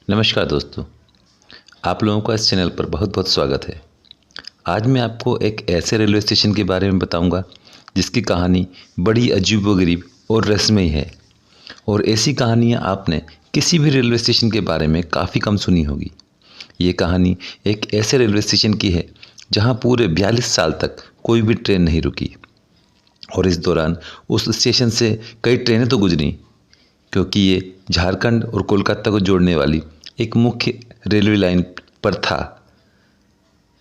नमस्कार दोस्तों, आप लोगों का इस चैनल पर बहुत बहुत स्वागत है। आज मैं आपको एक ऐसे रेलवे स्टेशन के बारे में बताऊंगा जिसकी कहानी बड़ी अजीबोगरीब और रहस्यमयी है। और ऐसी कहानियां आपने किसी भी रेलवे स्टेशन के बारे में काफ़ी कम सुनी होगी। ये कहानी एक ऐसे रेलवे स्टेशन की है जहां पूरे 42 साल तक कोई भी ट्रेन नहीं रुकी। और इस दौरान उस स्टेशन से कई ट्रेनें तो गुजरी, क्योंकि ये झारखंड और कोलकाता को जोड़ने वाली एक मुख्य रेलवे लाइन पर था।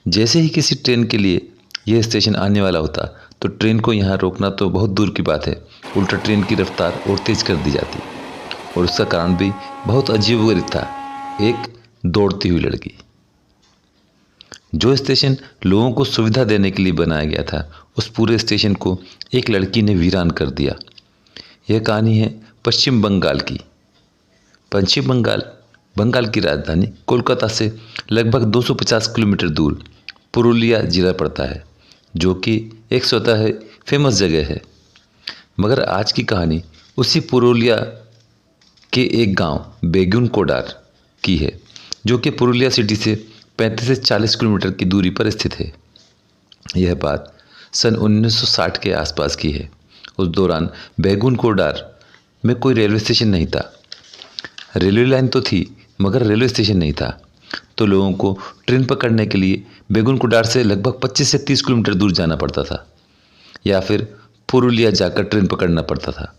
जैसे ही किसी ट्रेन के लिए यह स्टेशन आने वाला होता तो ट्रेन को यहाँ रोकना तो बहुत दूर की बात है, उल्टा ट्रेन की रफ्तार और तेज़ कर दी जाती। और उसका कारण भी बहुत अजीबोगरीब था, एक दौड़ती हुई लड़की। जो स्टेशन लोगों को सुविधा देने के लिए बनाया गया था, उस पूरे स्टेशन को एक लड़की ने वीरान कर दिया। यह कहानी है पश्चिम बंगाल की। पश्चिम बंगाल की राजधानी कोलकाता से लगभग 250 किलोमीटर दूर पुरुलिया जिला पड़ता है, जो कि एक स्वतः फेमस जगह है। मगर आज की कहानी उसी पुरुलिया के एक गांव बेगुन कोडार की है, जो कि पुरुलिया सिटी से 35 से 40 किलोमीटर की दूरी पर स्थित है। यह बात सन 1960 के आसपास की है। उस दौरान बेगुन कोडार में कोई रेलवे स्टेशन नहीं था। रेलवे लाइन तो थी, मगर रेलवे स्टेशन नहीं था। तो लोगों को ट्रेन पकड़ने के लिए बेगुन कोडार से लगभग 25 से 30 किलोमीटर दूर जाना पड़ता था, या फिर पुरुलिया जाकर ट्रेन पकड़ना पड़ता था।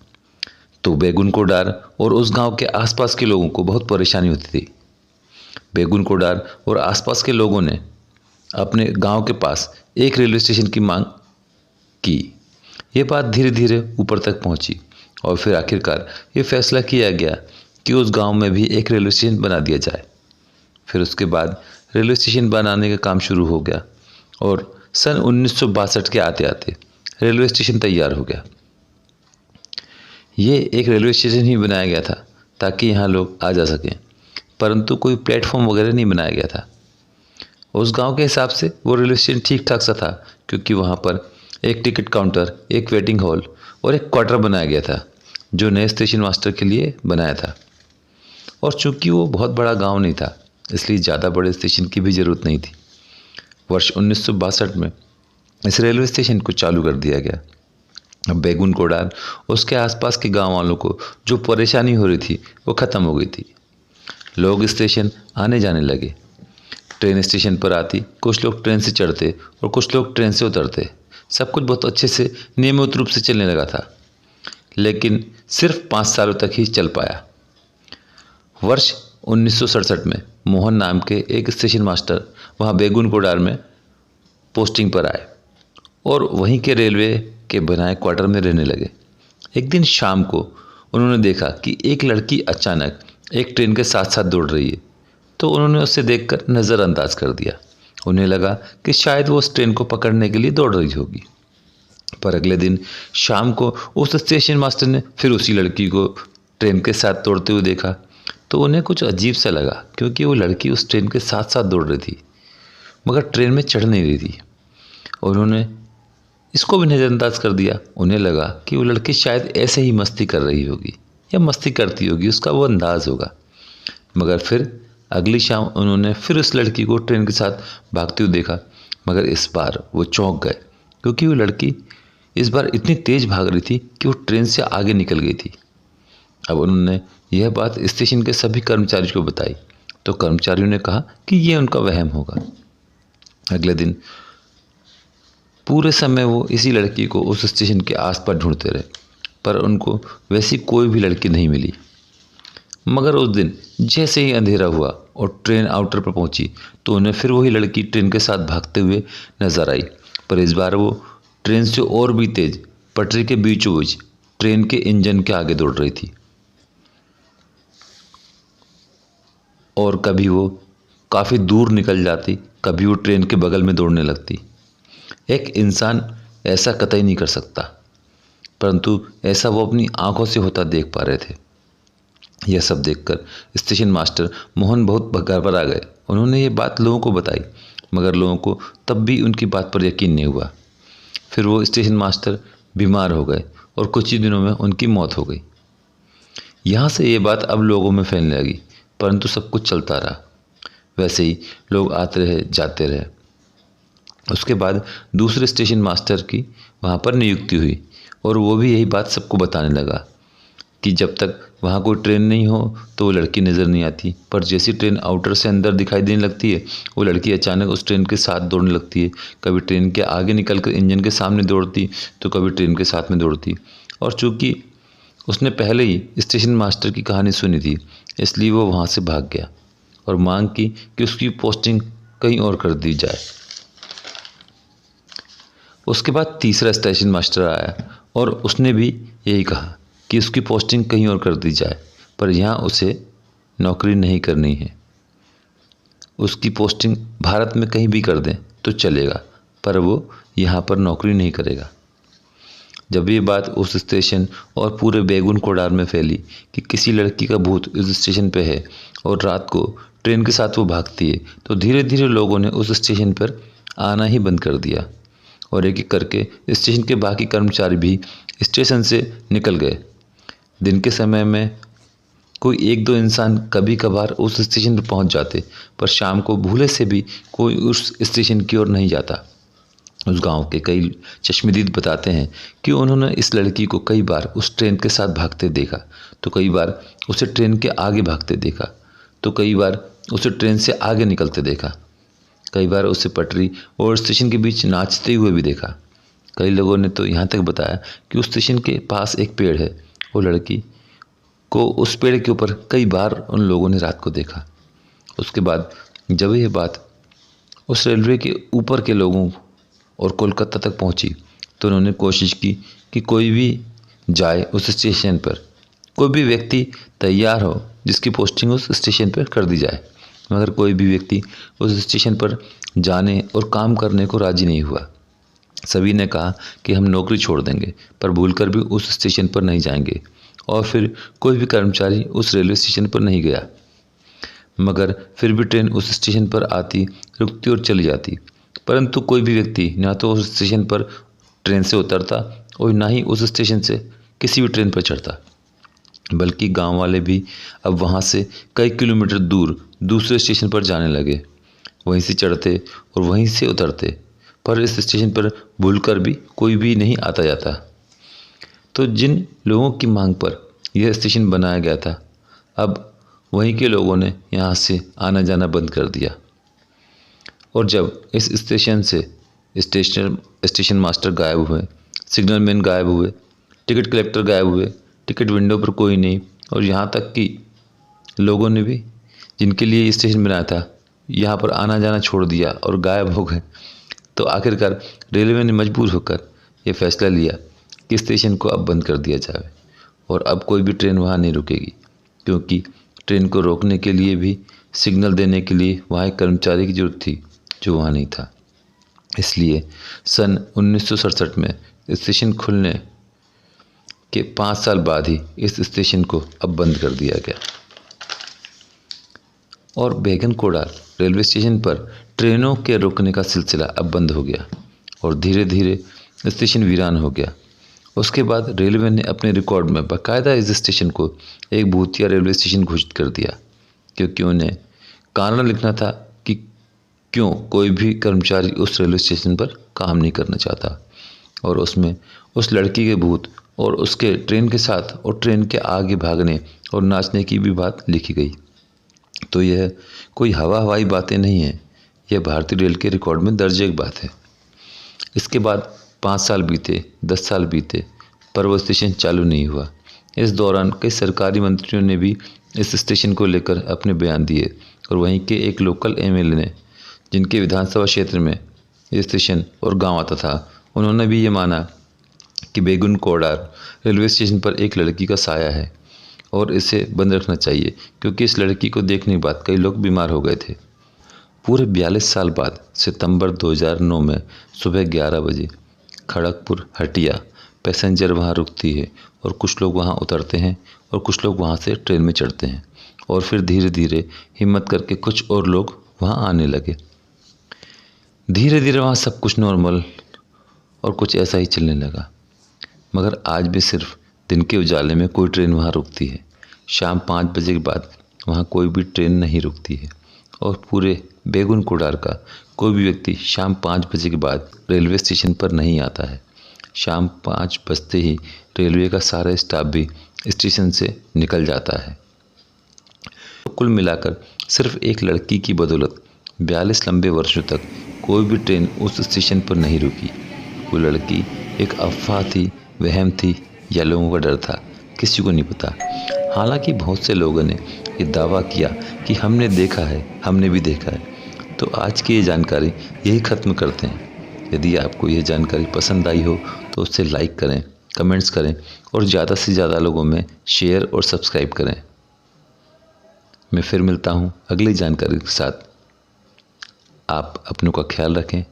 तो बेगुन कोडार और उस गांव के आसपास के लोगों को बहुत परेशानी होती थी। बेगुन कोडार और आसपास के लोगों ने अपने गांव के पास एक रेलवे स्टेशन की मांग की। ये बात धीरे धीरे ऊपर तक पहुंची और फिर आखिरकार ये फैसला किया गया कि उस गांव में भी एक रेलवे स्टेशन बना दिया जाए। फिर उसके बाद रेलवे स्टेशन बनाने का काम शुरू हो गया और सन 1962 के आते आते रेलवे स्टेशन तैयार हो गया। ये एक रेलवे स्टेशन ही बनाया गया था ताकि यहाँ लोग आ जा सकें, परंतु कोई प्लेटफॉर्म वगैरह नहीं बनाया गया था। उस गांव के हिसाब से वो रेलवे स्टेशन ठीक ठाक सा था, क्योंकि वहाँ पर एक टिकट काउंटर, एक वेटिंग हॉल और एक क्वार्टर बनाया गया था, जो नए स्टेशन मास्टर के लिए बनाया था। और चूंकि वो बहुत बड़ा गांव नहीं था, इसलिए ज़्यादा बड़े स्टेशन की भी ज़रूरत नहीं थी। वर्ष 1962 में इस रेलवे स्टेशन को चालू कर दिया गया। अब बेगुन कोडार उसके आसपास के गांव वालों को जो परेशानी हो रही थी वो ख़त्म हो गई थी। लोग स्टेशन आने जाने लगे। ट्रेन स्टेशन पर आती, कुछ लोग ट्रेन से चढ़ते और कुछ लोग ट्रेन से उतरते। सब कुछ बहुत अच्छे से नियमित रूप से चलने लगा था, लेकिन सिर्फ 5 सालों तक ही चल पाया। वर्ष 1967 में मोहन नाम के एक स्टेशन मास्टर वहाँ बेगुन कोडार में पोस्टिंग पर आए और वहीं के रेलवे के बनाए क्वार्टर में रहने लगे। एक दिन शाम को उन्होंने देखा कि एक लड़की अचानक एक ट्रेन के साथ साथ दौड़ रही है, तो उन्होंने उसे देखकर नज़रअंदाज कर दिया। उन्हें लगा कि शायद वो उस ट्रेन को पकड़ने के लिए दौड़ रही होगी। पर अगले दिन शाम को उस स्टेशन मास्टर ने फिर उसी लड़की को ट्रेन के साथ दौड़ते हुए देखा, तो उन्हें कुछ अजीब सा लगा, क्योंकि वो लड़की उस ट्रेन के साथ साथ दौड़ रही थी, मगर ट्रेन में चढ़ नहीं रही थी। उन्होंने इसको भी नज़रअंदाज कर दिया। उन्हें लगा कि वो लड़की शायद ऐसे ही मस्ती कर रही होगी या मस्ती करती होगी, उसका वो अंदाज़ होगा। मगर फिर अगली शाम उन्होंने फिर उस लड़की को ट्रेन के साथ भागते हुए देखा, मगर इस बार वो चौंक गए, क्योंकि वो लड़की इस बार इतनी तेज़ भाग रही थी कि वो ट्रेन से आगे निकल गई थी। अब उन्होंने यह बात स्टेशन के सभी कर्मचारियों को बताई, तो कर्मचारियों ने कहा कि ये उनका वहम होगा। अगले दिन पूरे समय वो इसी लड़की को उस स्टेशन के आसपास ढूंढते रहे, पर उनको वैसी कोई भी लड़की नहीं मिली। मगर उस दिन जैसे ही अंधेरा हुआ और ट्रेन आउटर पर पहुंची, तो उन्हें फिर वही लड़की ट्रेन के साथ भागते हुए नजर आई, पर इस बार वो ट्रेन से और भी तेज पटरी के बीचों बीच ट्रेन के इंजन के आगे दौड़ रही थी। और कभी वो काफ़ी दूर निकल जाती, कभी वो ट्रेन के बगल में दौड़ने लगती। एक इंसान ऐसा कतई नहीं कर सकता, परंतु ऐसा वो अपनी आंखों से होता देख पा रहे थे। यह सब देखकर स्टेशन मास्टर मोहन बहुत घबरा गए। उन्होंने ये बात लोगों को बताई, मगर लोगों को तब भी उनकी बात पर यकीन नहीं हुआ। फिर वो स्टेशन मास्टर बीमार हो गए और कुछ ही दिनों में उनकी मौत हो गई। यहाँ से ये बात अब लोगों में फैलने लगी, परंतु सब कुछ चलता रहा। वैसे ही लोग आते रहे जाते रहे। उसके बाद दूसरे स्टेशन मास्टर की वहाँ पर नियुक्ति हुई और वो भी यही बात सबको बताने लगा कि जब तक वहाँ कोई ट्रेन नहीं हो तो वो लड़की नज़र नहीं आती, पर जैसी ट्रेन आउटर से अंदर दिखाई देने लगती है वो लड़की अचानक उस ट्रेन के साथ दौड़ने लगती है। कभी ट्रेन के आगे निकल कर इंजन के सामने दौड़ती तो कभी ट्रेन के साथ में दौड़ती। और चूँकि उसने पहले ही स्टेशन मास्टर की कहानी सुनी थी इसलिए वो वहाँ से भाग गया और मांग की कि उसकी पोस्टिंग कहीं और कर दी जाए। उसके बाद तीसरा स्टेशन मास्टर आया और उसने भी यही कहा कि उसकी पोस्टिंग कहीं और कर दी जाए, पर यहाँ उसे नौकरी नहीं करनी है। उसकी पोस्टिंग भारत में कहीं भी कर दें तो चलेगा, पर वो यहाँ पर नौकरी नहीं करेगा। जब ये बात उस स्टेशन और पूरे बैगुन कोडार में फैली कि किसी लड़की का भूत इस स्टेशन पे है और रात को ट्रेन के साथ वो भागती है, तो धीरे धीरे लोगों ने उस स्टेशन पर आना ही बंद कर दिया और एक एक करके स्टेशन के बाकी कर्मचारी भी स्टेशन से निकल गए। दिन के समय में कोई एक दो इंसान कभी कभार उस स्टेशन पर पहुंच जाते, पर शाम को भूले से भी कोई उस स्टेशन की ओर नहीं जाता। उस गांव के कई चश्मदीद बताते हैं कि उन्होंने इस लड़की को कई बार उस ट्रेन के साथ भागते देखा, तो कई बार उसे ट्रेन के आगे भागते देखा, तो कई बार उसे ट्रेन से आगे निकलते देखा, कई बार उसे पटरी और स्टेशन के बीच नाचते हुए भी देखा। कई लोगों ने तो यहाँ तक बताया कि उस स्टेशन के पास एक पेड़ है, वो लड़की को उस पेड़ के ऊपर कई बार उन लोगों ने रात को देखा। उसके बाद जब यह बात उस रेलवे के ऊपर के लोगों और कोलकाता तक पहुंची तो उन्होंने कोशिश की कि कोई भी जाए उस स्टेशन पर, कोई भी व्यक्ति तैयार हो जिसकी पोस्टिंग उस स्टेशन पर कर दी जाए, मगर कोई भी व्यक्ति उस स्टेशन पर जाने और काम करने को राजी नहीं हुआ। सभी ने कहा कि हम नौकरी छोड़ देंगे, पर भूलकर भी उस स्टेशन पर नहीं जाएंगे। और फिर कोई भी कर्मचारी उस रेलवे स्टेशन पर नहीं गया, मगर फिर भी ट्रेन उस स्टेशन पर आती, रुकती और चली जाती, परंतु कोई भी व्यक्ति ना तो उस स्टेशन पर ट्रेन से उतरता और ना ही उस स्टेशन से किसी भी ट्रेन पर चढ़ता, बल्कि गांव वाले भी अब वहां से कई किलोमीटर दूर दूसरे स्टेशन पर जाने लगे। वहीं से चढ़ते और वहीं से उतरते, पर इस स्टेशन पर भूलकर भी कोई भी नहीं आता जाता। तो जिन लोगों की मांग पर यह स्टेशन बनाया गया था, अब वहीं के लोगों ने यहाँ से आना जाना बंद कर दिया। और जब इस स्टेशन से स्टेशन मास्टर गायब हुए, सिग्नल मैन गायब हुए, टिकट कलेक्टर गायब हुए, टिकट विंडो पर कोई नहीं, और यहाँ तक कि लोगों ने भी जिनके लिए ये स्टेशन बनाया था यहाँ पर आना जाना छोड़ दिया और गायब हो गए, तो आखिरकार रेलवे ने मजबूर होकर ये फैसला लिया कि स्टेशन को अब बंद कर दिया जाए और अब कोई भी ट्रेन वहाँ नहीं रुकेगी, क्योंकि ट्रेन को रोकने के लिए भी सिग्नल देने के लिए वहाँ एक कर्मचारी की जरूरत थी जो वहाँ नहीं था। इसलिए सन 1967 में स्टेशन खुलने के 5 साल बाद ही इस स्टेशन को अब बंद कर दिया गया और बैगन कोडार रेलवे स्टेशन पर ट्रेनों के रुकने का सिलसिला अब बंद हो गया और धीरे धीरे स्टेशन वीरान हो गया। उसके बाद रेलवे ने अपने रिकॉर्ड में बाकायदा इस स्टेशन को एक भूतिया रेलवे स्टेशन घोषित कर दिया, क्योंकि उन्हें कारण लिखना था कि क्यों कोई भी कर्मचारी उस रेलवे स्टेशन पर काम नहीं करना चाहता, और उसमें उस लड़की के भूत और उसके ट्रेन के साथ और ट्रेन के आगे भागने और नाचने की भी बात लिखी गई। तो यह कोई हवाई बातें नहीं हैं, यह भारतीय रेल के रिकॉर्ड में दर्ज एक बात है। इसके बाद 5 साल बीते, 10 साल बीते, पर वो स्टेशन चालू नहीं हुआ। इस दौरान कई सरकारी मंत्रियों ने भी इस स्टेशन को लेकर अपने बयान दिए और वहीं के एक लोकल एमएलए ने, जिनके विधानसभा क्षेत्र में ये स्टेशन और गांव आता था, उन्होंने भी ये माना कि बैगुन कोडार रेलवे स्टेशन पर एक लड़की का साया है और इसे बंद रखना चाहिए, क्योंकि इस लड़की को देखने के बाद कई लोग बीमार हो गए थे। पूरे 42 साल बाद सितंबर 2009 में सुबह 11 बजे खड़गपुर हटिया पैसेंजर वहां रुकती है और कुछ लोग वहां उतरते हैं और कुछ लोग वहां से ट्रेन में चढ़ते हैं, और फिर धीरे धीरे हिम्मत करके कुछ और लोग वहां आने लगे। धीरे धीरे वहाँ सब कुछ नॉर्मल और कुछ ऐसा ही चलने लगा, मगर आज भी सिर्फ दिन के उजाले में कोई ट्रेन वहाँ रुकती है। शाम 5 बजे के बाद वहाँ कोई भी ट्रेन नहीं रुकती है और पूरे बेगुन कुडार का कोई भी व्यक्ति शाम 5 बजे के बाद रेलवे स्टेशन पर नहीं आता है। शाम 5 बजते ही रेलवे का सारा स्टाफ भी स्टेशन से निकल जाता है। कुल मिलाकर सिर्फ एक लड़की की बदौलत 42 लंबे वर्षों तक कोई भी ट्रेन उस स्टेशन पर नहीं रुकी। वो लड़की एक अफवाह थी, वहम थी या लोगों का डर था, किसी को नहीं पता। हालांकि बहुत से लोगों ने ये दावा किया कि हमने देखा है, हमने भी देखा है। तो आज की ये जानकारी यही ख़त्म करते हैं। यदि आपको ये जानकारी पसंद आई हो तो उसे लाइक करें, कमेंट्स करें और ज़्यादा से ज़्यादा लोगों में शेयर और सब्सक्राइब करें। मैं फिर मिलता हूँ अगली जानकारी के साथ। आप अपनों का ख्याल रखें।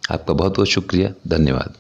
आपका बहुत बहुत शुक्रिया, धन्यवाद।